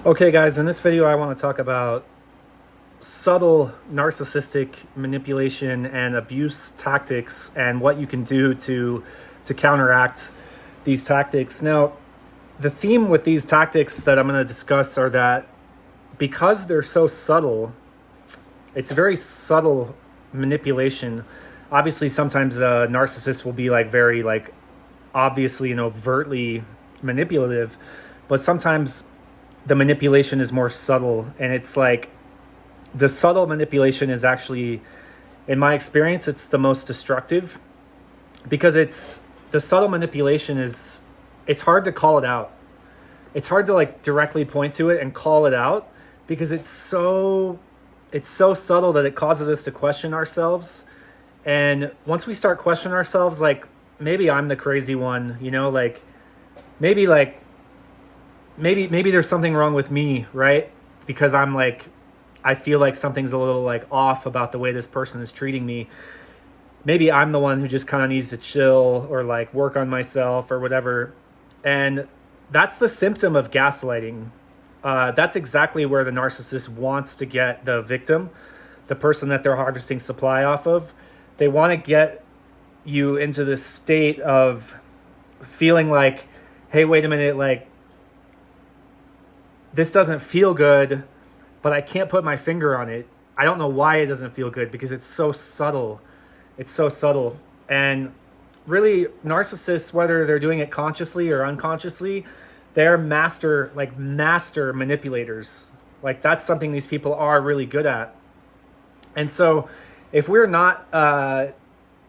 Okay, guys, in this video, I want to talk about subtle narcissistic manipulation and abuse tactics and what you can do to counteract these tactics. Now, the theme with these tactics that I'm going to discuss are that because they're so subtle, it's very subtle manipulation. Obviously, sometimes a narcissist will be very obviously and overtly manipulative, but sometimes the manipulation is more subtle, and it's like the subtle manipulation is actually, in my experience, it's the most destructive because it's the subtle manipulation is it's hard to call it out. It's hard to directly point to it and call it out because it's so subtle that it causes us to question ourselves. And once we start questioning ourselves, maybe I'm the crazy one, maybe maybe there's something wrong with me, right? Because I feel like something's a little off about the way this person is treating me. Maybe I'm the one who just kind of needs to chill or work on myself or whatever. And that's the symptom of gaslighting. That's exactly where the narcissist wants to get the victim, the person that they're harvesting supply off of. They want to get you into this state of feeling like, hey, wait a minute, this doesn't feel good, but I can't put my finger on it. I don't know why it doesn't feel good because it's so subtle. It's so subtle. And really, narcissists, whether they're doing it consciously or unconsciously, they're master manipulators. That's something these people are really good at. And so if we're not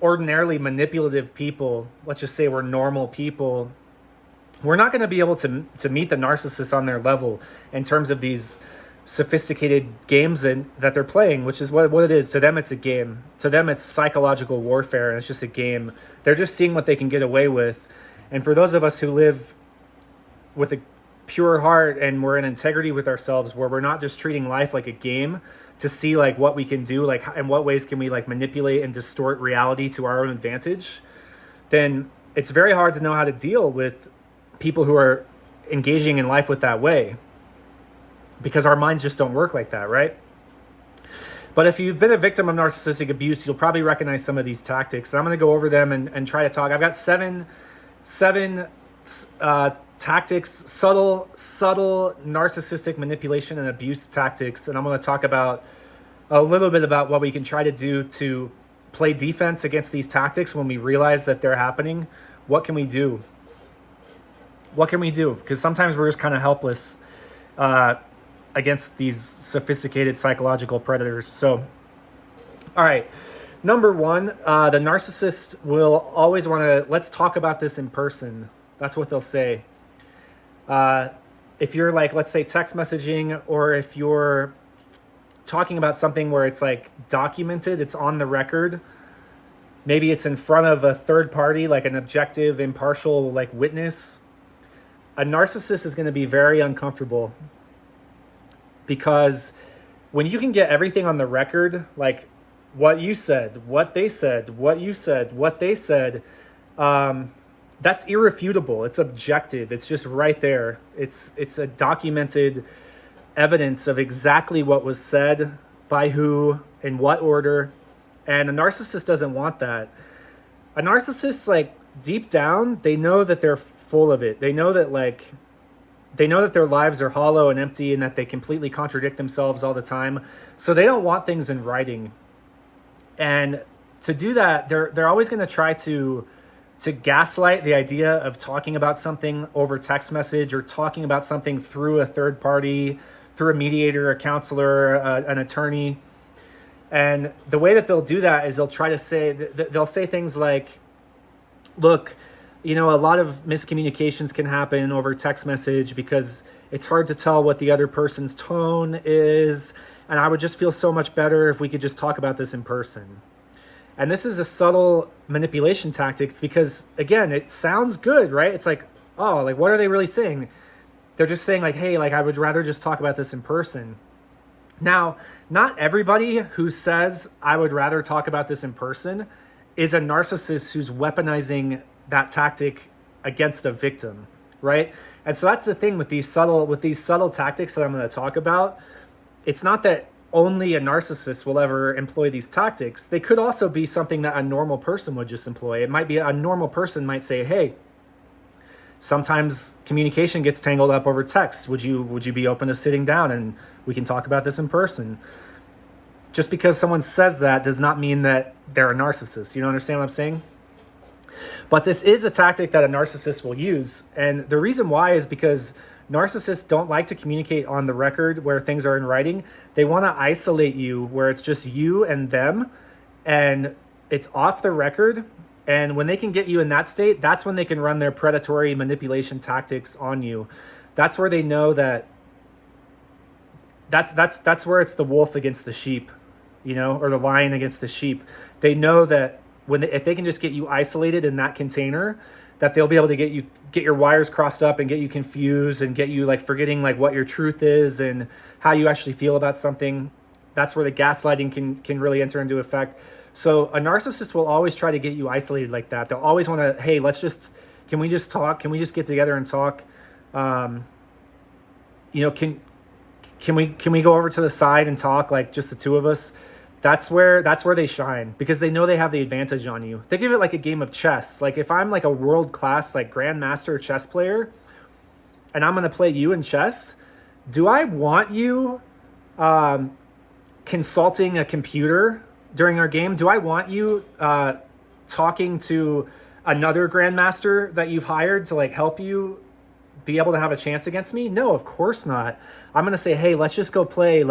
ordinarily manipulative people, let's just say we're normal people, we're not going to be able to meet the narcissist on their level in terms of these sophisticated games that they're playing, which is what it is. To them, it's a game. To them, it's psychological warfare, and it's just a game. They're just seeing what they can get away with. And for those of us who live with a pure heart and we're in integrity with ourselves, where we're not just treating life like a game to see what we can do, in what ways can we manipulate and distort reality to our own advantage, then it's very hard to know how to deal with people who are engaging in life with that way, because our minds just don't work like that, right? But if you've been a victim of narcissistic abuse, you'll probably recognize some of these tactics. And I'm going to go over them and try to talk. I've got seven tactics, subtle narcissistic manipulation and abuse tactics. And I'm going to talk about a little bit about what we can try to do to play defense against these tactics when we realize that they're happening. What can we do? What can we do? Because sometimes we're just kind of helpless against these sophisticated psychological predators. So, all right. Number one, the narcissist will always want to, let's talk about this in person. That's what they'll say. If you're let's say text messaging, or if you're talking about something where it's documented, it's on the record, maybe it's in front of a third party, an objective, impartial, witness, a narcissist is going to be very uncomfortable, because when you can get everything on the record, what you said, what they said, what you said, what they said, that's irrefutable. It's objective. It's just right there. It's a documented evidence of exactly what was said by who, in what order. And a narcissist doesn't want that. A narcissist, deep down, they know that they're full of it. They know that their lives are hollow and empty, and that they completely contradict themselves all the time. So they don't want things in writing. And to do that, they're always going to try to gaslight the idea of talking about something over text message, or talking about something through a third party, through a mediator, a counselor, an attorney. And the way that they'll do that is they'll try to say, they'll say things like, look, a lot of miscommunications can happen over text message because it's hard to tell what the other person's tone is. And I would just feel so much better if we could just talk about this in person. And this is a subtle manipulation tactic because, again, it sounds good, right? It's oh, what are they really saying? They're just saying hey, I would rather just talk about this in person. Now, not everybody who says I would rather talk about this in person is a narcissist who's weaponizing that tactic against a victim, right? And so that's the thing with these subtle tactics that I'm going to talk about. It's not that only a narcissist will ever employ these tactics. They could also be something that a normal person would just employ. It might be a normal person might say, hey, sometimes communication gets tangled up over text. Would you be open to sitting down and we can talk about this in person? Just because someone says that does not mean that they're a narcissist. You don't understand what I'm saying? But this is a tactic that a narcissist will use. And the reason why is because narcissists don't like to communicate on the record where things are in writing. They want to isolate you where it's just you and them and it's off the record. And when they can get you in that state, that's when they can run their predatory manipulation tactics on you. That's where they know that that's where it's the wolf against the sheep, or the lion against the sheep. They know that if they can just get you isolated in that container, that they'll be able to get your wires crossed up and get you confused and get you forgetting what your truth is and how you actually feel about something. That's where the gaslighting can really enter into effect. So a narcissist will always try to get you isolated like that. They'll always want to, hey, can we just talk? Can we just get together and talk? Can we go over to the side and talk, just the two of us? That's where they shine because they know they have the advantage on you. Think of it like a game of chess. If I'm a world-class grandmaster chess player and I'm going to play you in chess, do I want you consulting a computer during our game? Do I want you talking to another grandmaster that you've hired to help you be able to have a chance against me? No, of course not. I'm going to say, hey, let's just go play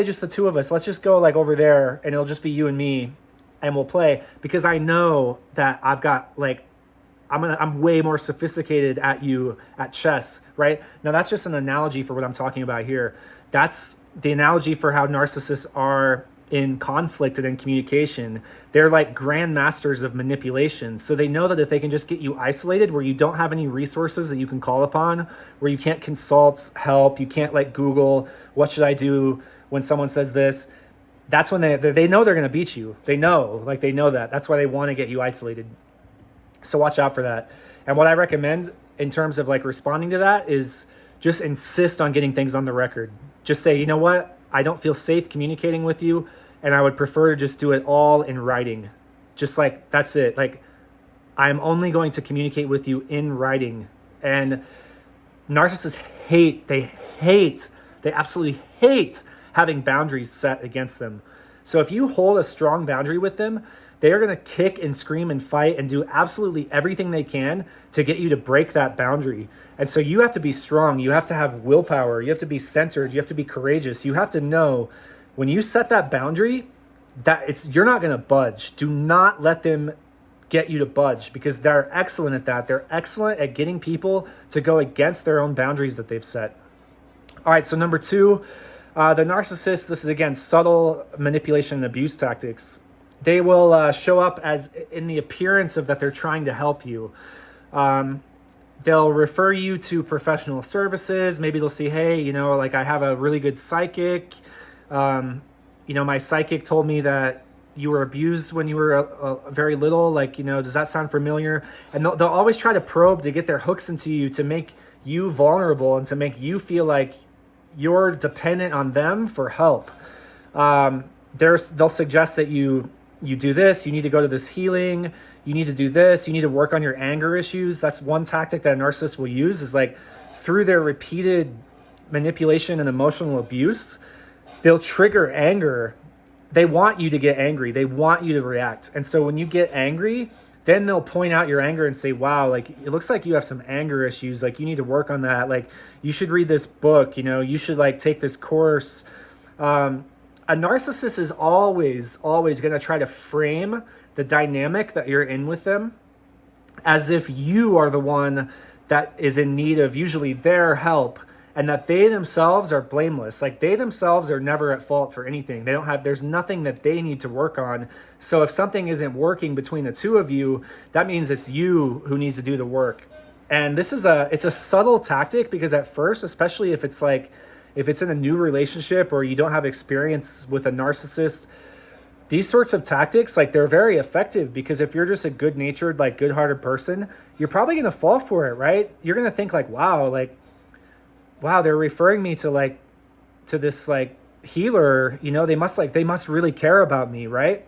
just the two of us. Let's just go over there and it'll just be you and me and we'll play because I know that I've got I'm way more sophisticated at you at chess, right? Now that's just an analogy for what I'm talking about here. That's the analogy for how narcissists are in conflict and in communication. They're grandmasters of manipulation. So they know that if they can just get you isolated where you don't have any resources that you can call upon, where you can't consult help, you can't Google, what should I do when someone says this? That's when they know they're going to beat you. They know that. That's why they want to get you isolated. So watch out for that. And what I recommend in terms of responding to that is just insist on getting things on the record. Just say, you know what? I don't feel safe communicating with you, and I would prefer to just do it all in writing. Just that's it. I'm only going to communicate with you in writing. And narcissists they absolutely hate having boundaries set against them. So if you hold a strong boundary with them, they are going to kick and scream and fight and do absolutely everything they can to get you to break that boundary. And so you have to be strong. You have to have willpower. You have to be centered. You have to be courageous. You have to know when you set that boundary that you're not going to budge. Do not let them get you to budge because they're excellent at that. They're excellent at getting people to go against their own boundaries that they've set. All right, so number 2, the narcissist, this is again subtle manipulation and abuse tactics. They will show up as in the appearance of that they're trying to help you. They'll refer you to professional services. Maybe they'll say, hey, I have a really good psychic. My psychic told me that you were abused when you were very little. Does that sound familiar? And they'll always try to probe to get their hooks into you to make you vulnerable and to make you feel like you're dependent on them for help. They'll suggest that you do this, you need to go to this healing, you need to do this, you need to work on your anger issues. That's one tactic that a narcissist will use is through their repeated manipulation and emotional abuse, they'll trigger anger. They want you to get angry. They want you to react. And so when you get angry, then they'll point out your anger and say, wow, it looks like you have some anger issues. You need to work on that. You should read this book, you should take this course. A narcissist is always going to try to frame the dynamic that you're in with them as if you are the one that is in need of usually their help and that they themselves are blameless. They themselves are never at fault for anything. There's nothing that they need to work on. So if something isn't working between the two of you, that means it's you who needs to do the work. And it's a subtle tactic because at first, especially if it's in a new relationship or you don't have experience with a narcissist, these sorts of tactics, like, they're very effective, because if you're just a good-natured, like, good-hearted person, you're probably going to fall for it, right? You're going to think like, wow, they're referring me to this like healer, they must really care about me, right?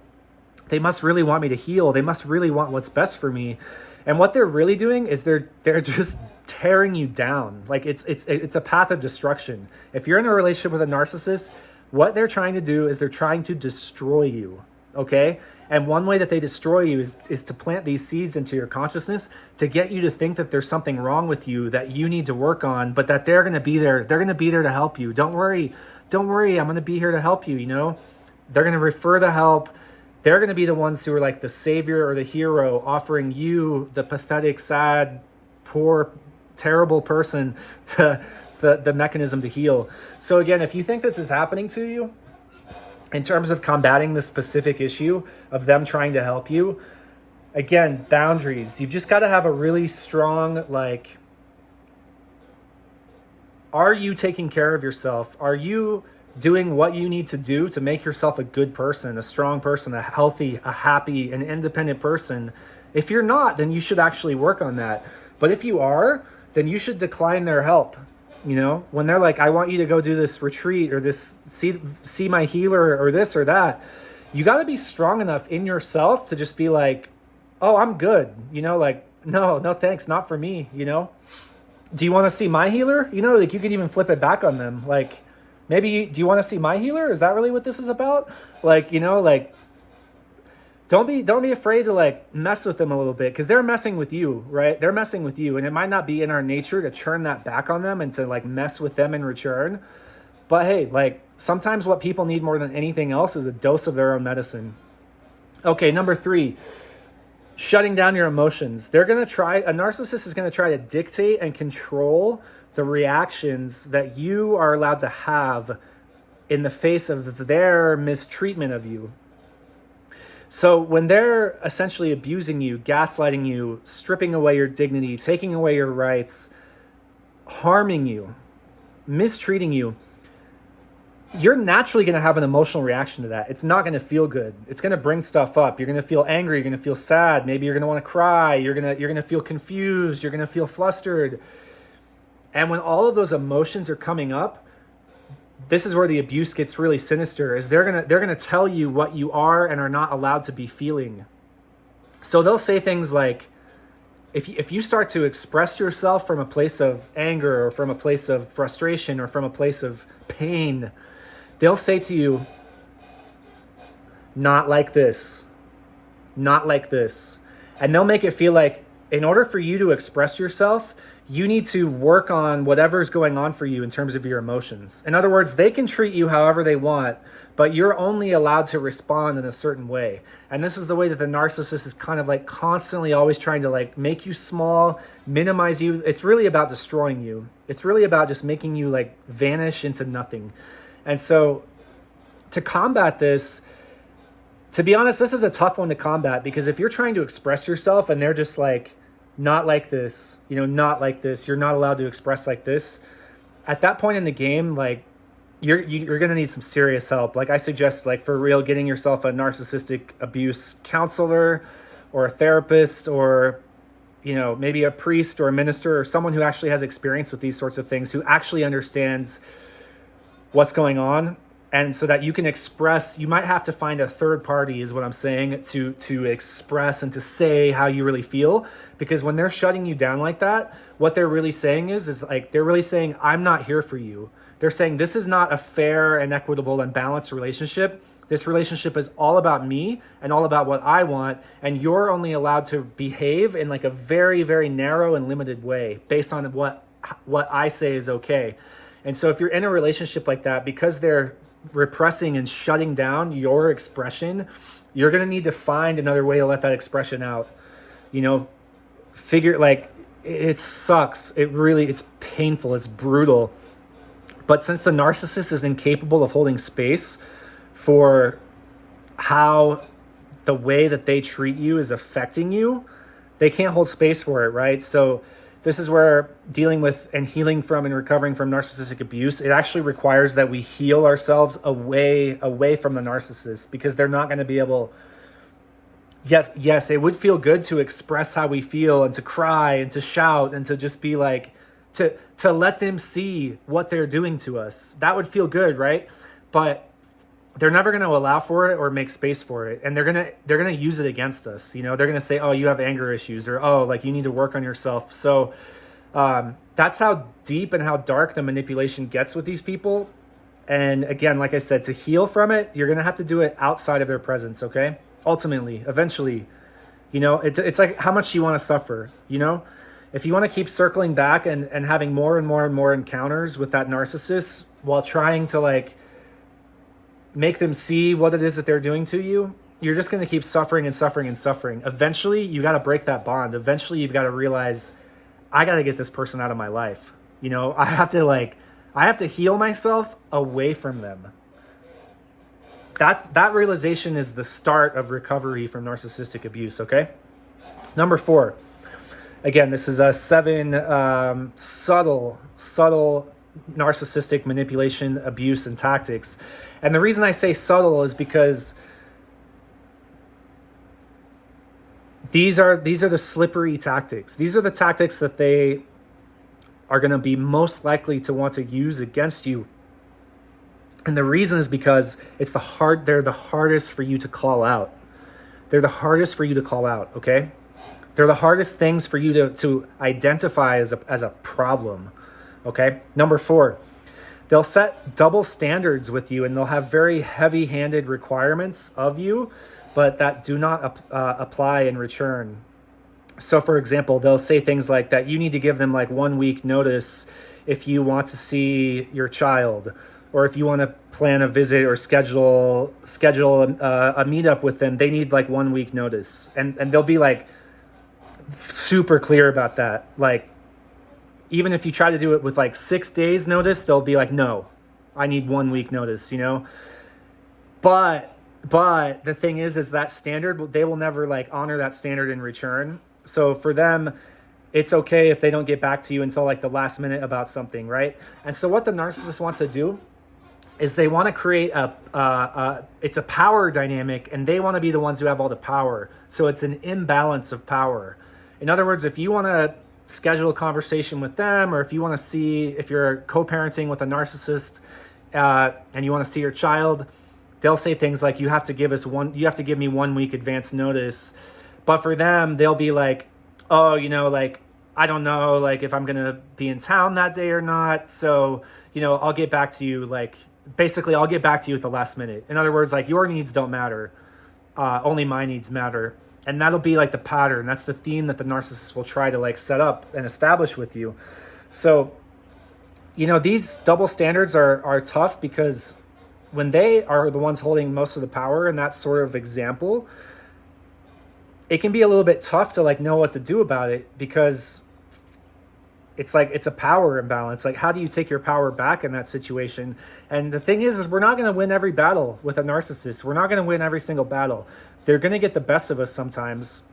They must really want me to heal. They must really want what's best for me. And what they're really doing is they're just tearing you down. Like, it's a path of destruction. If you're in a relationship with a narcissist, what they're trying to do is they're trying to destroy you, okay? And one way that they destroy you is to plant these seeds into your consciousness to get you to think that there's something wrong with you that you need to work on, but that they're going to be there. They're going to be there to help you. Don't worry. I'm going to be here to help you, They're going to refer the help. They're going to be the ones who are like the savior or the hero, offering you, the pathetic, sad, poor, terrible person, the mechanism to heal. So again, if you think this is happening to you, in terms of combating the specific issue of them trying to help you, again, boundaries. You've just got to have a really strong, like, are you taking care of yourself? Are you doing what you need to do to make yourself a good person, a strong person, a healthy, a happy, an independent person? If you're not, then you should actually work on that. But if you are, then you should decline their help. When they're like, I want you to go do this retreat or this, see my healer or this or that, you got to be strong enough in yourself to just be like, oh, I'm good. Like, no, thanks. Not for me. Do you want to see my healer? Like, you could even flip it back on them. Like, maybe, do you want to see my healer? Is that really what this is about? Like, like, don't be afraid to like mess with them a little bit, because they're messing with you, right? They're messing with you, and it might not be in our nature to churn that back on them and to like mess with them in return. But hey, like, sometimes what people need more than anything else is a dose of their own medicine. Okay, number 3, shutting down your emotions. A narcissist is going to try to dictate and control the reactions that you are allowed to have in the face of their mistreatment of you. So when they're essentially abusing you, gaslighting you, stripping away your dignity, taking away your rights, harming you, mistreating you, you're naturally going to have an emotional reaction to that. It's not going to feel good. It's going to bring stuff up. You're going to feel angry. You're going to feel sad. Maybe you're going to want to cry. You're going to feel confused. You're going to feel flustered. And when all of those emotions are coming up, this is where the abuse gets really sinister, is they're gonna tell you what you are and are not allowed to be feeling. So they'll say things like, if you start to express yourself from a place of anger or from a place of frustration or from a place of pain, they'll say to you, not like this, not like this. And they'll make it feel like in order for you to express yourself, you need to work on whatever's going on for you in terms of your emotions. In other words, they can treat you however they want, but you're only allowed to respond in a certain way. And this is the way that the narcissist is kind of like constantly always trying to like make you small, minimize you. It's really about destroying you. It's really about just making you like vanish into nothing. And so to combat this, to be honest, this is a tough one to combat, because if you're trying to express yourself and they're just like, not like this, not like this, you're not allowed to express like this, at that point in the game, like, you're going to need some serious help. Like, I suggest, like, for real, getting yourself a narcissistic abuse counselor or a therapist, or, maybe a priest or a minister or someone who actually has experience with these sorts of things, who actually understands what's going on. And so that you can express, you might have to find a third party, is what I'm saying, to express and to say how you really feel. Because when they're shutting you down like that, what they're really saying is like, they're really saying, I'm not here for you. They're saying, this is not a fair and equitable and balanced relationship. This relationship is all about me and all about what I want. And you're only allowed to behave in like a very, very narrow and limited way based on what I say is okay. And so if you're in a relationship like that, because they're repressing and shutting down your expression, you're going to need to find another way to let that expression out. Figure, like, it sucks. It's painful. It's brutal. But since the narcissist is incapable of holding space for how the way that they treat you is affecting you, they can't hold space for it, right? So this is where dealing with and healing from and recovering from narcissistic abuse, it actually requires that we heal ourselves away from the narcissist, because they're not going to be able. Yes, it would feel good to express how we feel and to cry and to shout and to just be like, to let them see what they're doing to us. That would feel good, right? But they're never going to allow for it or make space for it, and they're gonna use it against us. They're gonna say, "Oh, you have anger issues," or "Oh, like you need to work on yourself." So that's how deep and how dark the manipulation gets with these people. And again, like I said, to heal from it, you're gonna have to do it outside of their presence. Okay, ultimately, eventually, it's like how much you want to suffer. If you want to keep circling back and having more and more and more encounters with that narcissist while trying to like make them see what it is that they're doing to you, you're just going to keep suffering and suffering and suffering. Eventually, you got to break that bond. Eventually, you've got to realize, I got to get this person out of my life. I have to heal myself away from them. That realization is the start of recovery from narcissistic abuse, okay? Number 4. Again, this is 7 subtle narcissistic manipulation, abuse, and tactics. And the reason I say subtle is because these are the slippery tactics. These are the tactics that they are going to be most likely to want to use against you. And the reason is because they're the hardest for you to call out. They're the hardest for you to call out, okay? They're the hardest things for you to identify as a problem, okay? Number 4, they'll set double standards with you, and they'll have very heavy-handed requirements of you, but that do not apply in return. So, for example, they'll say things like that you need to give them like 1 week notice if you want to see your child, or if you want to plan a visit or schedule a meetup with them. They need like 1 week notice, and they'll be like super clear about that. Like, even if you try to do it with like 6 days notice, they'll be like, no, I need 1 week notice, But the thing is that standard, they will never like honor that standard in return. So for them, it's okay if they don't get back to you until like the last minute about something, right? And so what the narcissist wants to do is they want to create it's a power dynamic, and they want to be the ones who have all the power. So it's an imbalance of power. In other words, if you want to schedule a conversation with them, or if you want to see if you're co-parenting with a narcissist and you want to see your child, they'll say things like, you have to give me 1 week advance notice. But for them, they'll be like, oh, like, I don't know, like if I'm going to be in town that day or not. So, I'll get back to you. Like, basically, I'll get back to you at the last minute. In other words, like, your needs don't matter. Only my needs matter. And that'll be like the pattern. That's the theme that the narcissist will try to like set up and establish with you. So, these double standards are tough, because when they are the ones holding most of the power in that sort of example, it can be a little bit tough to like know what to do about it, because it's like it's a power imbalance. Like, how do you take your power back in that situation? And the thing is we're not going to win every battle with a narcissist. We're not going to win every single battle. They're going to get the best of us sometimes,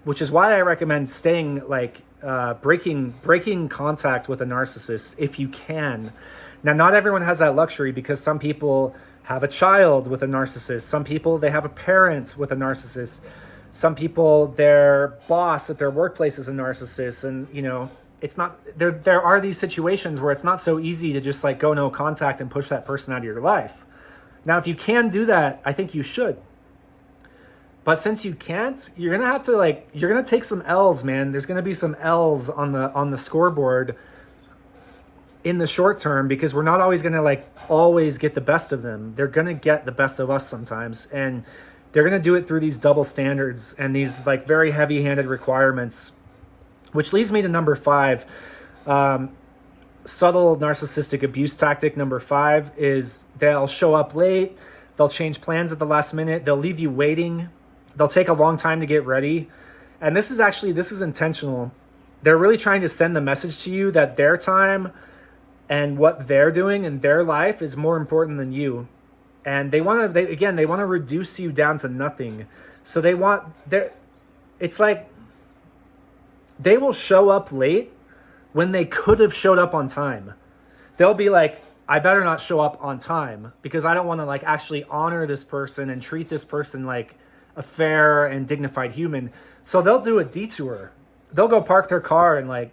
which is why I recommend staying like breaking contact with a narcissist if you can. Now, not everyone has that luxury, because some people have a child with a narcissist. Some people, they have a parent with a narcissist. Some people, their boss at their workplace is a narcissist. And, it's not, there are these situations where it's not so easy to just like go no contact and push that person out of your life. Now, if you can do that, I think you should. But since you can't, you're going to have to you're going to take some L's, man. There's going to be some L's on the scoreboard in the short term, because we're not always going to always get the best of them. They're going to get the best of us sometimes. And they're going to do it through these double standards and these very heavy-handed requirements, which leads me to number 5. Subtle narcissistic abuse tactic number 5 is they'll show up late. They'll change plans at the last minute. They'll leave you waiting. They'll take a long time to get ready. And this is intentional. They're really trying to send the message to you that their time and what they're doing in their life is more important than you. And they want to reduce you down to nothing. So it's like they will show up late when they could have showed up on time. They'll be like, I better not show up on time because I don't want to like actually honor this person and treat this person like a fair and dignified human. So they'll do a detour. They'll go park their car and like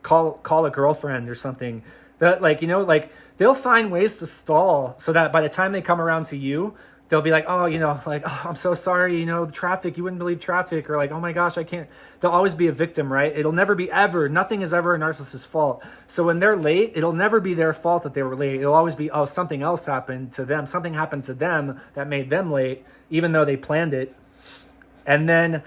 call a girlfriend or something. That like, you know, like they'll find ways to stall so that by the time they come around to you, they'll be like, oh, you know, like, oh, I'm so sorry, you know, the traffic, you wouldn't believe traffic, or like, oh my gosh, I can't. They'll always be a victim, right? It'll never be ever, nothing is ever a narcissist's fault. So when they're late, it'll never be their fault that they were late. It'll always be, oh, something else happened to them. Something happened to them that made them late, even though they planned it. And then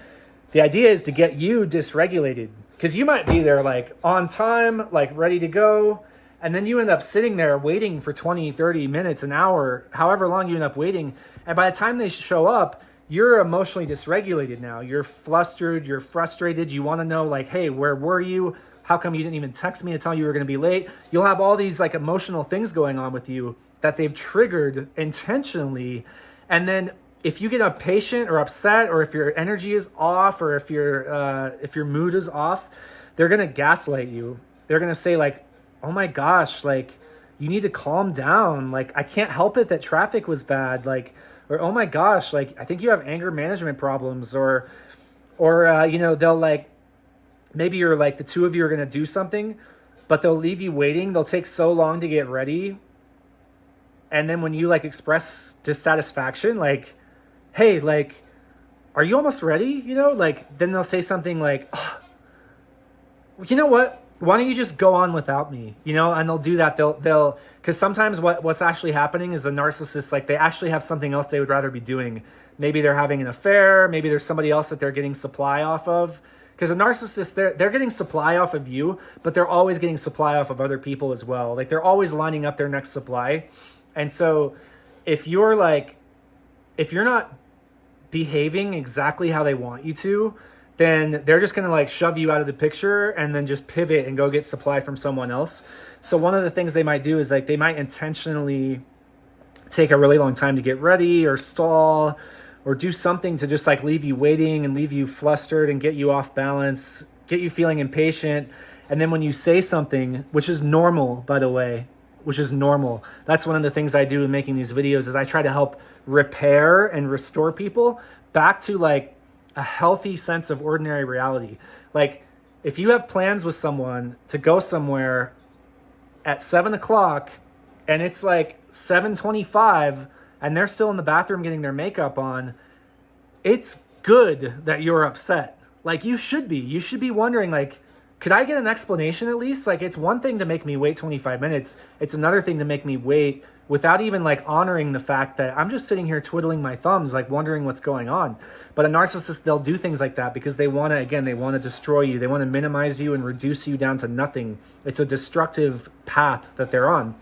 the idea is to get you dysregulated because you might be there like on time, like ready to go. And then you end up sitting there waiting for 20, 30 minutes, an hour, however long you end up waiting. And by the time they show up, you're emotionally dysregulated now. You're flustered, you're frustrated. You want to know like, hey, where were you? How come you didn't even text me to tell you were going to be late? You'll have all these like emotional things going on with you that they've triggered intentionally. And then if you get impatient or upset, or if your energy is off, or if your mood is off, they're going to gaslight you. They're going to say like, oh my gosh, like you need to calm down. Like, I can't help it that traffic was bad. Like, or, oh my gosh, like, I think you have anger management problems, or, you know, they'll like, maybe you're like, the two of you are going to do something, but they'll leave you waiting. They'll take so long to get ready. And then when you like express dissatisfaction, like, hey, like, are you almost ready? You know, like, then they'll say something like, oh, you know what? Why don't you just go on without me? You know, and they'll do that. They'll, because sometimes what's actually happening is the narcissists, like they actually have something else they would rather be doing. Maybe they're having an affair. Maybe there's somebody else that they're getting supply off of. Because a narcissist, they're getting supply off of you, but they're always getting supply off of other people as well. Like they're always lining up their next supply. And so if you're not behaving exactly how they want you to, then they're just going to like shove you out of the picture and then just pivot and go get supply from someone else. So one of the things they might do is like they might intentionally take a really long time to get ready or stall or do something to just like leave you waiting and leave you flustered and get you off balance, get you feeling impatient. And then when you say something, which is normal, by the way, which is normal. That's one of the things I do in making these videos is I try to help repair and restore people back to like a healthy sense of ordinary reality. Like if you have plans with someone to go somewhere at 7:00 and it's like 7:25 and they're still in the bathroom getting their makeup on, it's good that you're upset. Like you should be wondering like, could I get an explanation at least? Like it's one thing to make me wait 25 minutes. It's another thing to make me wait without even like honoring the fact that I'm just sitting here twiddling my thumbs, like wondering what's going on. But a narcissist, they'll do things like that because they want to destroy you. They want to minimize you and reduce you down to nothing. It's a destructive path that they're on.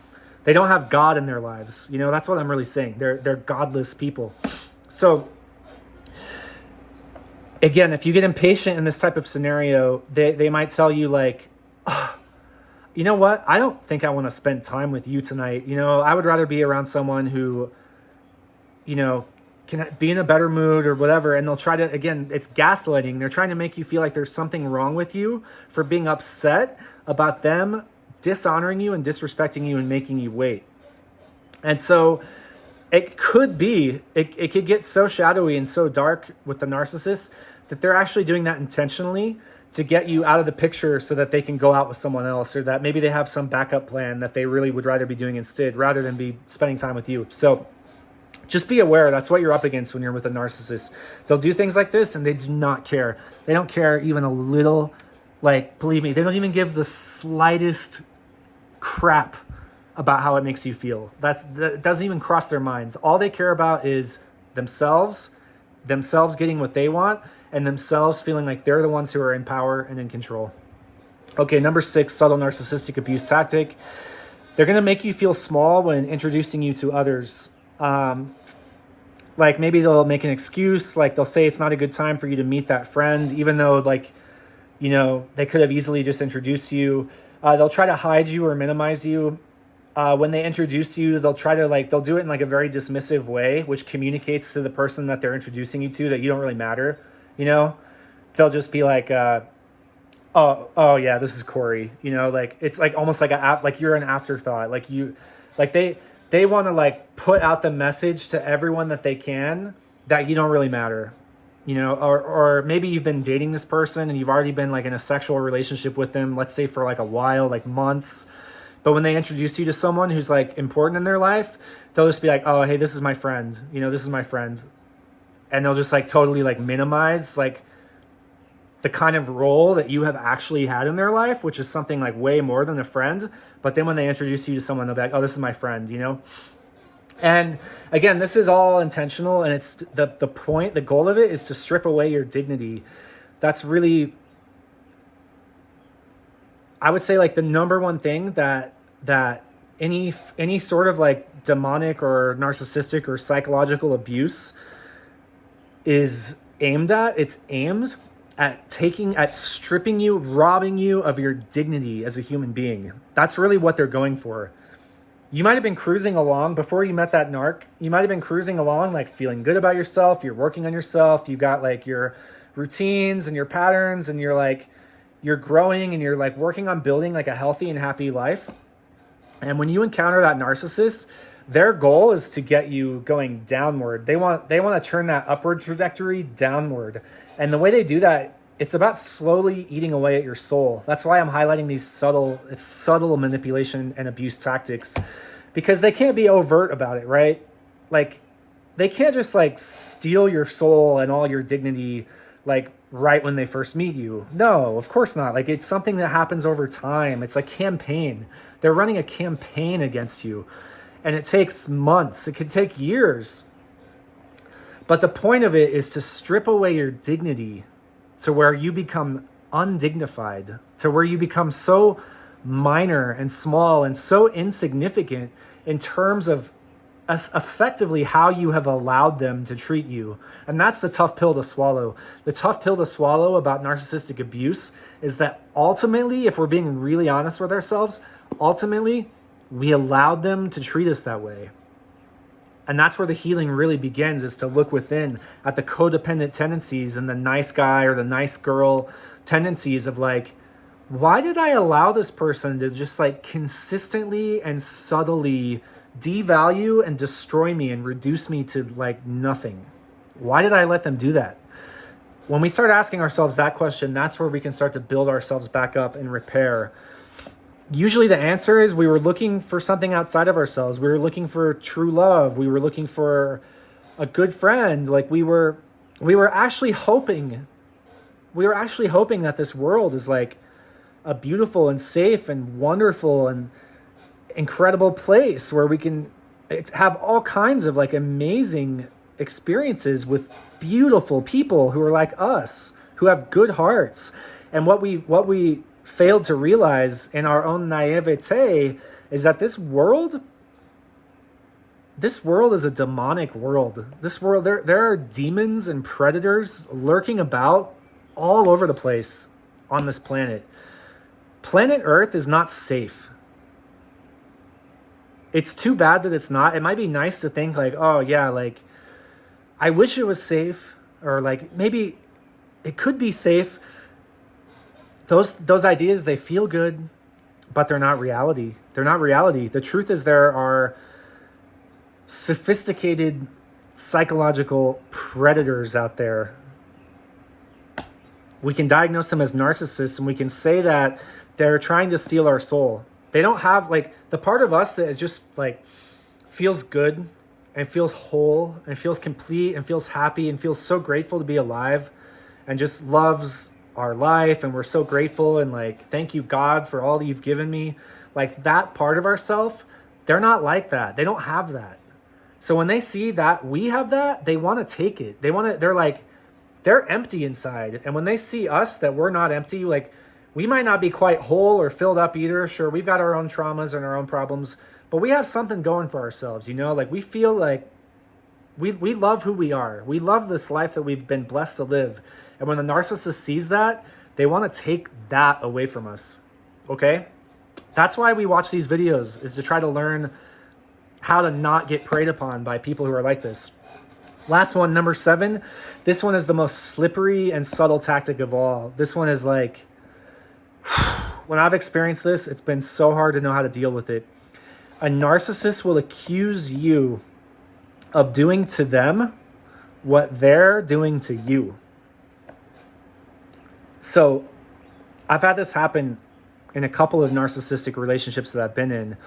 They don't have God in their lives. You know, that's what I'm really saying. They're godless people. So again, if you get impatient in this type of scenario, they might tell you like, oh, you know what? I don't think I want to spend time with you tonight. You know, I would rather be around someone who, you know, can be in a better mood or whatever. And they'll try to, again, it's gaslighting. They're trying to make you feel like there's something wrong with you for being upset about them dishonoring you and disrespecting you and making you wait. And so it could be, it could get so shadowy and so dark with the narcissist that they're actually doing that intentionally to get you out of the picture so that they can go out with someone else, or that maybe they have some backup plan that they really would rather be doing instead rather than be spending time with you. So just be aware that's what you're up against when you're with a narcissist. They'll do things like this and they do not care. They don't care even a little. Like, believe me, they don't even give the slightest crap about how it makes you feel. That doesn't even cross their minds. All they care about is themselves getting what they want, and themselves feeling like they're the ones who are in power and in control. Okay, number 6, subtle narcissistic abuse tactic. They're going to make you feel small when introducing you to others. Like maybe they'll make an excuse, like they'll say it's not a good time for you to meet that friend, even though like, you know, they could have easily just introduced you. They'll try to hide you or minimize you. When they introduce you, they'll do it in like a very dismissive way, which communicates to the person that they're introducing you to that you don't really matter. You know, they'll just be like, Oh yeah, this is Corey. You know, like it's like almost like like you're an afterthought. Like like they want to like put out the message to everyone that they can that you don't really matter. You know, or maybe you've been dating this person and you've already been like in a sexual relationship with them, let's say for like a while, like months. But when they introduce you to someone who's like important in their life, they'll just be like, "Oh, hey, this is my friend. You know, this is my friend." And they'll just like totally like minimize like the kind of role that you have actually had in their life, which is something like way more than a friend. But then when they introduce you to someone, they'll be like, "Oh, this is my friend," you know? And again, this is all intentional, and it's the point, the goal of it is to strip away your dignity. That's really, I would say, like the number one thing that any sort of like demonic or narcissistic or psychological abuse is aimed at. It's aimed at stripping you, robbing you of your dignity as a human being. That's really what they're going for. You might have been cruising along before you met that narc. You might have been cruising along, like feeling good about yourself. You're working on yourself. You got like your routines and your patterns, and you're growing and you're like working on building like a healthy and happy life. And when you encounter that narcissist, their goal is to get you going downward. They want to turn that upward trajectory downward. And the way they do that, it's about slowly eating away at your soul. That's why I'm highlighting these subtle manipulation and abuse tactics, because they can't be overt about it, right? Like they can't just like steal your soul and all your dignity like right when they first meet you. No, of course not. Like it's something that happens over time. It's a campaign. They're running a campaign against you, and it takes months. It could take years. But the point of it is to strip away your dignity to where you become undignified, to where you become so minor and small and so insignificant in terms of effectively how you have allowed them to treat you. And that's the tough pill to swallow. The tough pill to swallow about narcissistic abuse is that ultimately, if we're being really honest with ourselves, ultimately, we allowed them to treat us that way. And that's where the healing really begins, is to look within at the codependent tendencies and the nice guy or the nice girl tendencies of like, why did I allow this person to just like consistently and subtly devalue and destroy me and reduce me to like nothing? Why did I let them do that? When we start asking ourselves that question, that's where we can start to build ourselves back up and repair. Usually the answer is we were looking for something outside of ourselves. We were looking for true love. We were looking for a good friend. Like we were actually hoping that this world is like a beautiful and safe and wonderful and incredible place where we can have all kinds of like amazing experiences with beautiful people who are like us, who have good hearts. And what we failed to realize in our own naivete is that this world is a demonic world. This world, there are demons and predators lurking about all over the place on this planet. Planet Earth is not safe. It's too bad that it's not. It might be nice to think like, oh yeah, like I wish it was safe, or like maybe it could be safe. Those ideas, they feel good, but they're not reality. They're not reality. The truth is there are sophisticated psychological predators out there. We can diagnose them as narcissists, and we can say that they're trying to steal our soul. They don't have like the part of us that is just like feels good and feels whole and feels complete and feels happy and feels so grateful to be alive and just loves our life, and we're so grateful and like, thank you God for all that you've given me. Like that part of ourself, they're not like that. They don't have that. So when they see that we have that, they want to take it. They're empty inside. And when they see us, that we're not empty, like we might not be quite whole or filled up either. Sure, we've got our own traumas and our own problems, but we have something going for ourselves, you know, like we feel like we love who we are. We love this life that we've been blessed to live. And when the narcissist sees that, they want to take that away from us. Okay? That's why we watch these videos, is to try to learn how to not get preyed upon by people who are like this. Last one, number 7. This one is the most slippery and subtle tactic of all. This one is like, when I've experienced this, it's been so hard to know how to deal with it. A narcissist will accuse you of doing to them what they're doing to you. So I've had this happen in a couple of narcissistic relationships that I've been in,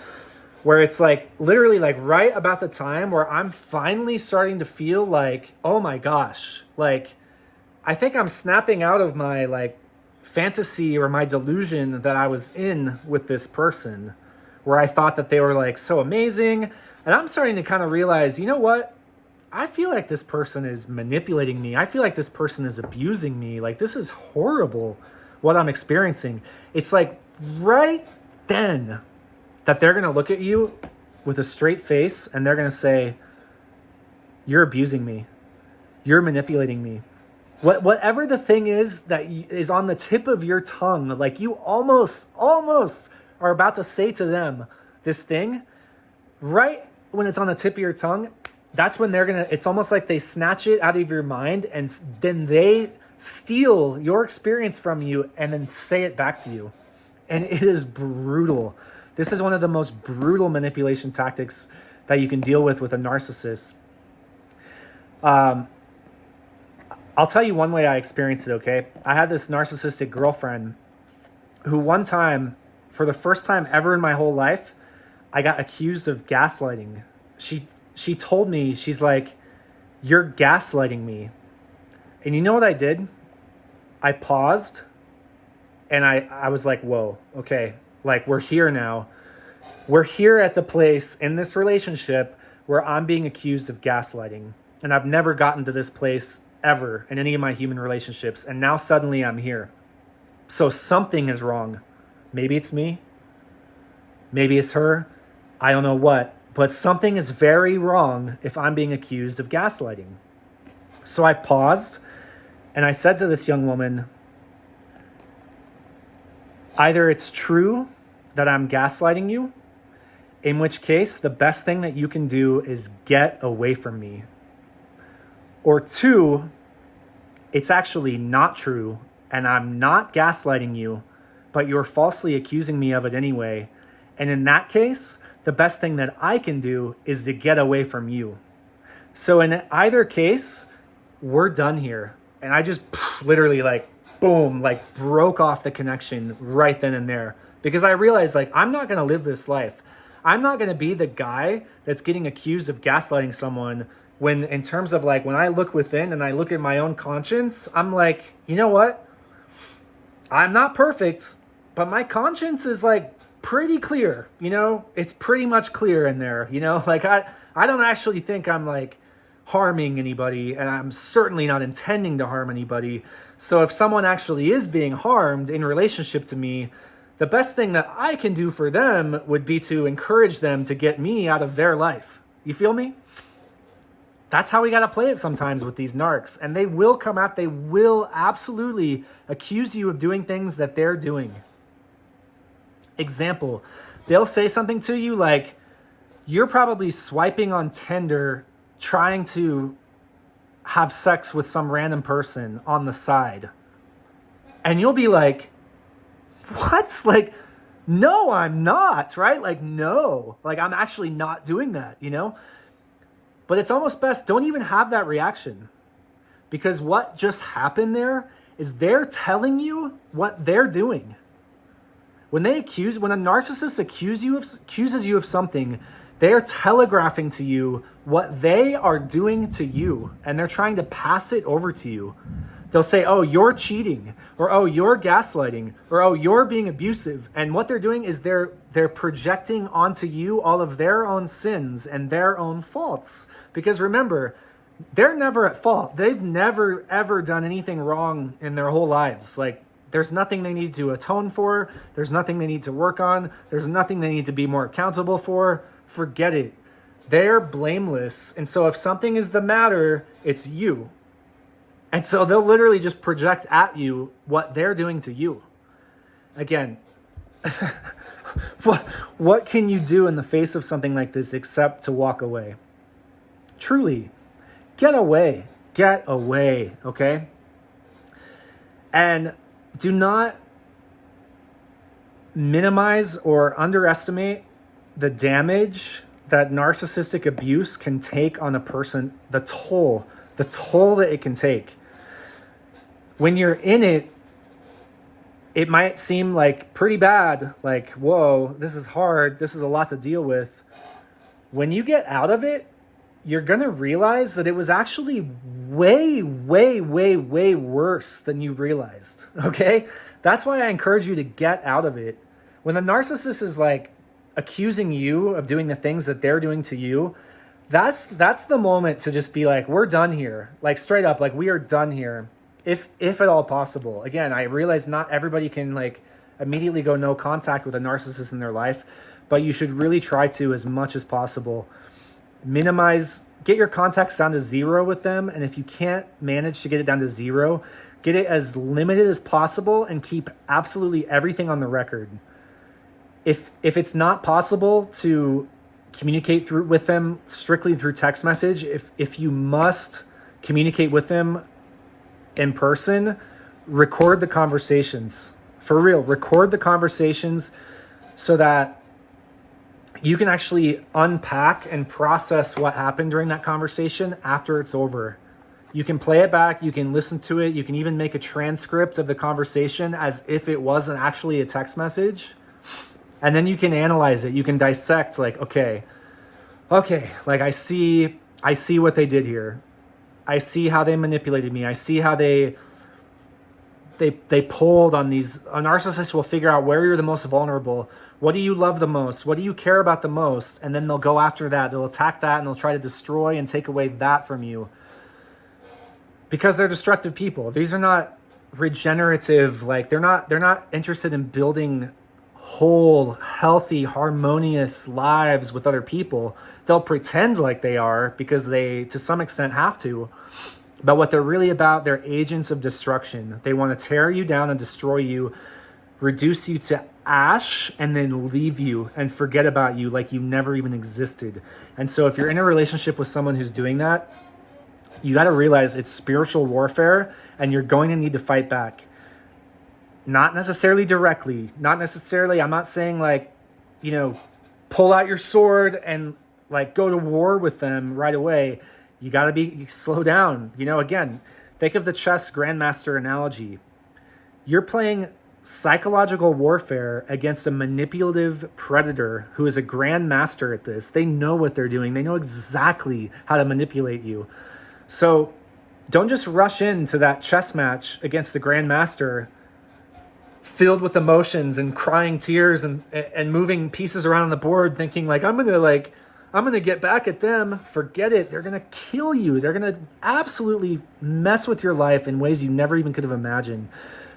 where it's like literally like right about the time where I'm finally starting to feel like, oh my gosh, like I think I'm snapping out of my like fantasy or my delusion that I was in with this person, where I thought that they were like so amazing. And I'm starting to kind of realize, you know what? I feel like this person is manipulating me. I feel like this person is abusing me. Like, this is horrible what I'm experiencing. It's like right then that they're going to look at you with a straight face and they're going to say, you're abusing me. You're manipulating me. Whatever the thing is that is on the tip of your tongue, like you almost are about to say to them this thing, right when it's on the tip of your tongue, that's when it's almost like they snatch it out of your mind and then they steal your experience from you and then say it back to you. And it is brutal. This is one of the most brutal manipulation tactics that you can deal with a narcissist. I'll tell you one way I experienced it, okay? I had this narcissistic girlfriend who one time, for the first time ever in my whole life, I got accused of gaslighting. She told me, she's like, you're gaslighting me. And you know what I did? I paused and I was like, whoa, okay. Like, we're here now. We're here at the place in this relationship where I'm being accused of gaslighting. And I've never gotten to this place ever in any of my human relationships. And now suddenly I'm here. So something is wrong. Maybe it's me. Maybe it's her. I don't know what. But something is very wrong if I'm being accused of gaslighting. So I paused and I said to this young woman, either it's true that I'm gaslighting you, in which case the best thing that you can do is get away from me. Or two, it's actually not true and I'm not gaslighting you, but you're falsely accusing me of it anyway. And in that case, the best thing that I can do is to get away from you. So in either case, we're done here. And I just literally like, boom, like broke off the connection right then and there. Because I realized like, I'm not going to live this life. I'm not going to be the guy that's getting accused of gaslighting someone when in terms of like, when I look within and I look at my own conscience, I'm like, you know what? I'm not perfect, but my conscience is like, pretty clear, you know, it's pretty much clear in there, you know, like I don't actually think I'm like harming anybody and I'm certainly not intending to harm anybody. So if someone actually is being harmed in relationship to me, the best thing that I can do for them would be to encourage them to get me out of their life. You feel me? That's how we got to play it sometimes with these narcs. And they will absolutely accuse you of doing things that they're doing. Example, they'll say something to you like, you're probably swiping on Tinder trying to have sex with some random person on the side. And you'll be like, what? Like, no, I'm not, right? Like, no, like I'm actually not doing that, you know? But it's almost best, don't even have that reaction. Because what just happened there is they're telling you what they're doing. When a narcissist accuses you of something, they're telegraphing to you what they are doing to you, and they're trying to pass it over to you. They'll say, oh, you're cheating, or oh, you're gaslighting, or oh, you're being abusive. And what they're doing is they're projecting onto you all of their own sins and their own faults. Because remember, they're never at fault. They've never, ever done anything wrong in their whole lives. Like, there's nothing they need to atone for. There's nothing they need to work on. There's nothing they need to be more accountable for. Forget it. They're blameless. And so if something is the matter, it's you. And so they'll literally just project at you what they're doing to you. Again, what can you do in the face of something like this except to walk away? Truly, get away. Get away, okay? And do not minimize or underestimate the damage that narcissistic abuse can take on a person, the toll that it can take. When you're in it, it might seem like pretty bad, like, whoa, this is hard, this is a lot to deal with. When you get out of it, you're going to realize that it was actually way, way, way, way worse than you realized, okay? That's why I encourage you to get out of it. When the narcissist is like accusing you of doing the things that they're doing to you, that's the moment to just be like, we're done here. Like straight up, like we are done here. If at all possible. Again, I realize not everybody can like immediately go no contact with a narcissist in their life, but you should really try to as much as possible. Minimize, get your contacts down to 0 with them. And if you can't manage to get it down to 0, get it as limited as possible and keep absolutely everything on the record. If it's not possible to communicate with them strictly through text message, if you must communicate with them in person, record the conversations. For real, record the conversations so that you can actually unpack and process what happened during that conversation after it's over. You can play it back, you can listen to it, you can even make a transcript of the conversation as if it wasn't actually a text message. And then you can analyze it. You can dissect, like, okay, like I see what they did here. I see how they manipulated me. I see how they pulled on these. A narcissist will figure out where you're the most vulnerable. What do you love the most? What do you care about the most? And then they'll go after that. They'll attack that and they'll try to destroy and take away that from you. Because they're destructive people. These are not regenerative, like they're not interested in building whole, healthy, harmonious lives with other people. They'll pretend like they are because they, to some extent, have to. But what they're really about, they're agents of destruction. They want to tear you down and destroy you, reduce you to ash, and then leave you and forget about you like you never even existed. And so if you're in a relationship with someone who's doing that, you got to realize it's spiritual warfare and you're going to need to fight back. Not necessarily directly, not necessarily, I'm not saying like, pull out your sword and like go to war with them right away. You got to slow down. Again, think of the chess grandmaster analogy. You're playing psychological warfare against a manipulative predator who is a grandmaster at this. They know what they're doing. They know exactly how to manipulate you. So don't just rush into that chess match against the grandmaster filled with emotions and crying tears and moving pieces around on the board thinking like, I'm going to get back at them. Forget it. They're going to kill you. They're going to absolutely mess with your life in ways you never even could have imagined.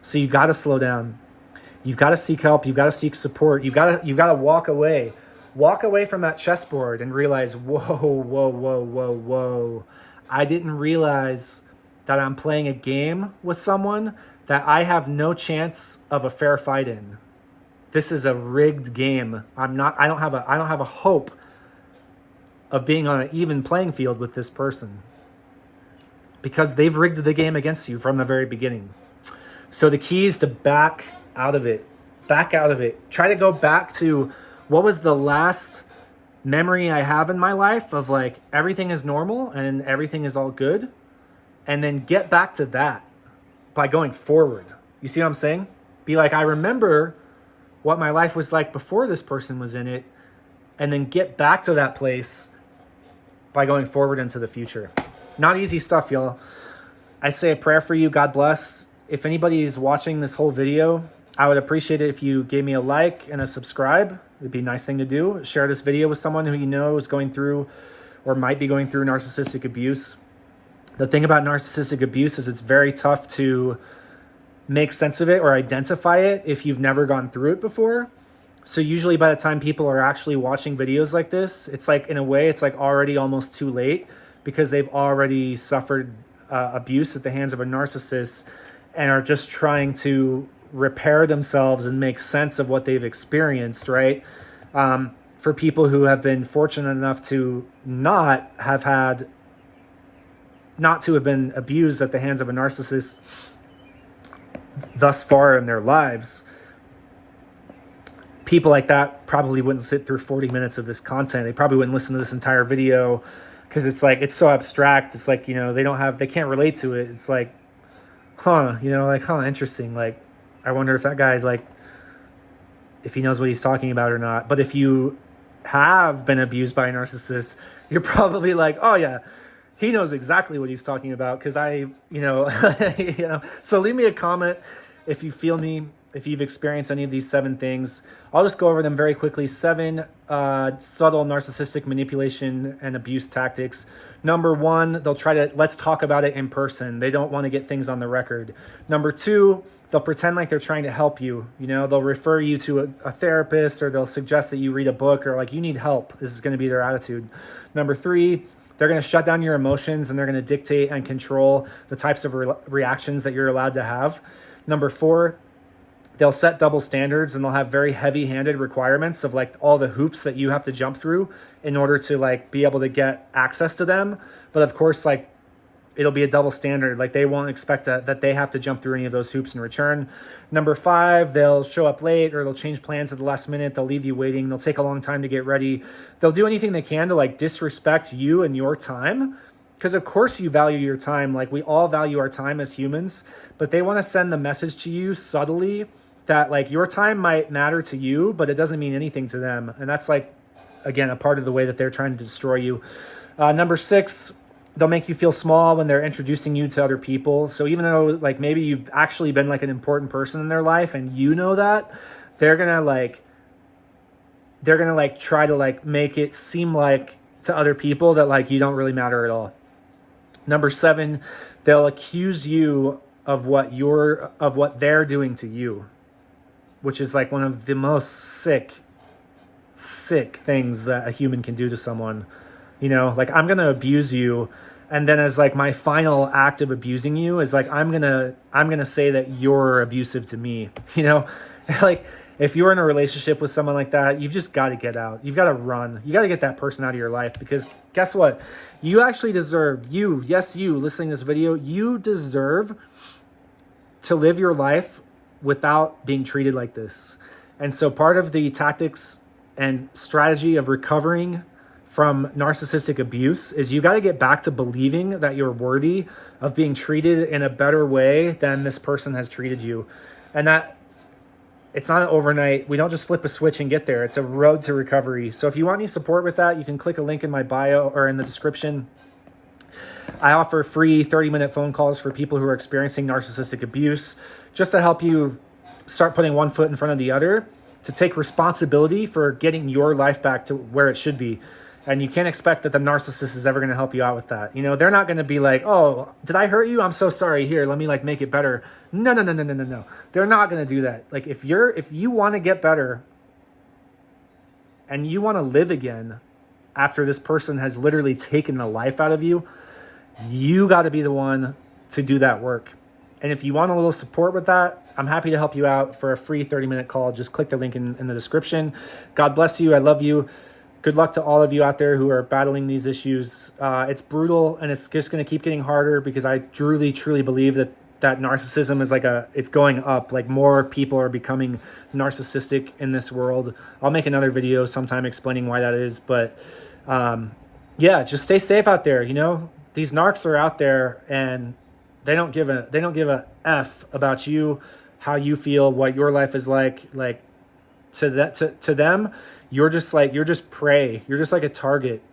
So you got to slow down. You've got to seek help. You've got to seek support. You've got to walk away. Walk away from that chessboard and realize, whoa. I didn't realize that I'm playing a game with someone that I have no chance of a fair fight in. This is a rigged game. I don't have a hope of being on an even playing field with this person because they've rigged the game against you from the very beginning. So the key is to back out of it. Back out of it. Try to go back to what was the last memory I have in my life of like everything is normal and everything is all good, and then get back to that by going forward. You see what I'm saying? Be like, I remember what my life was like before this person was in it, and then get back to that place by going forward into the future. Not easy stuff, y'all. I say a prayer for you. God bless. If anybody is watching this whole video, I would appreciate it if you gave me a like and a subscribe. It'd be a nice thing to do. Share this video with someone who you know is going through or might be going through narcissistic abuse. The thing about narcissistic abuse is it's very tough to make sense of it or identify it if you've never gone through it before. So usually by the time people are actually watching videos like this, it's like, in a way, it's like already almost too late because they've already suffered abuse at the hands of a narcissist and are just trying to repair themselves and make sense of what they've experienced, right? For people who have been fortunate enough to not have been abused at the hands of a narcissist thus far in their lives, people like that probably wouldn't sit through 40 minutes of this content. They probably wouldn't listen to this entire video, because it's like, it's so abstract. It's like, they can't relate to it. It's like, interesting. Like, I wonder if that guy's like, if he knows what he's talking about or not. But if you have been abused by a narcissist, you're probably like, oh yeah, he knows exactly what he's talking about, because so leave me a comment if you feel me, if you've experienced any of these 7 things. I'll just go over them very quickly. 7 subtle narcissistic manipulation and abuse tactics. Number 1, they'll try to, let's talk about it in person. They don't want to get things on the record. Number 2, they'll pretend like they're trying to help you. They'll refer you to a therapist, or they'll suggest that you read a book, or like, you need help. This is going to be their attitude. Number 3, they're going to shut down your emotions, and they're going to dictate and control the types of reactions that you're allowed to have. Number 4, they'll set double standards, and they'll have very heavy-handed requirements of like all the hoops that you have to jump through in order to like be able to get access to them. But of course, like, it'll be a double standard. Like, they won't expect that they have to jump through any of those hoops in return. Number 5, they'll show up late, or they'll change plans at the last minute. They'll leave you waiting. They'll take a long time to get ready. They'll do anything they can to like disrespect you and your time, because of course you value your time. Like, we all value our time as humans, but they want to send the message to you subtly that like your time might matter to you, but it doesn't mean anything to them. And that's like, again, a part of the way that they're trying to destroy you. Number 6, they'll make you feel small when they're introducing you to other people. So even though like maybe you've actually been like an important person in their life, and you know that, they're gonna try to like make it seem like to other people that like you don't really matter at all. Number 7, they'll accuse you of what they're doing to you, which is like one of the most sick things that a human can do to someone. Like, I'm going to abuse you, and then as like my final act of abusing you is like, I'm going to say that you're abusive to me. Like, if you're in a relationship with someone like that, you've just got to get out. You've got to run. You got to get that person out of your life, because guess what? You actually deserve, you listening to this video, you deserve to live your life without being treated like this. And so part of the tactics and strategy of recovering from narcissistic abuse is you got to get back to believing that you're worthy of being treated in a better way than this person has treated you. And that it's not an overnight. We don't just flip a switch and get there. It's a road to recovery. So if you want any support with that, you can click a link in my bio or in the description. I offer free 30-minute phone calls for people who are experiencing narcissistic abuse, just to help you start putting one foot in front of the other, to take responsibility for getting your life back to where it should be. And you can't expect that the narcissist is ever going to help you out with that. They're not going to be like, oh, did I hurt you? I'm so sorry. Here, let me like make it better. No. They're not going to do that. Like, if you want to get better and you want to live again after this person has literally taken the life out of you, you got to be the one to do that work. And if you want a little support with that, I'm happy to help you out for a free 30-minute call. Just click the link in the description. God bless you. I love you. Good luck to all of you out there who are battling these issues. It's brutal, and it's just going to keep getting harder, because I truly believe that narcissism is like it's going up. Like, more people are becoming narcissistic in this world. I'll make another video sometime explaining why that is. But yeah, just stay safe out there. These narcs are out there, and they don't give a F about you, how you feel, what your life is like. Like, to them, you're just prey. You're just like a target.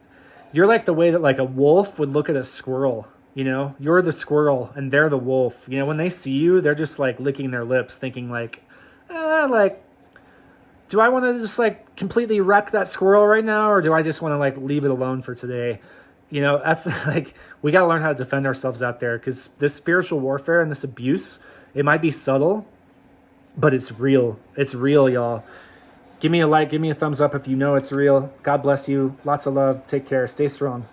You're like the way that like a wolf would look at a squirrel. You're the squirrel and they're the wolf. When they see you, they're just like licking their lips, thinking like, do I want to just like completely wreck that squirrel right now, or do I just want to like leave it alone for today? That's like, we got to learn how to defend ourselves out there, because this spiritual warfare and this abuse, it might be subtle, but it's real. It's real, y'all. Give me a like, give me a thumbs up if you know it's real. God bless you. Lots of love. Take care. Stay strong.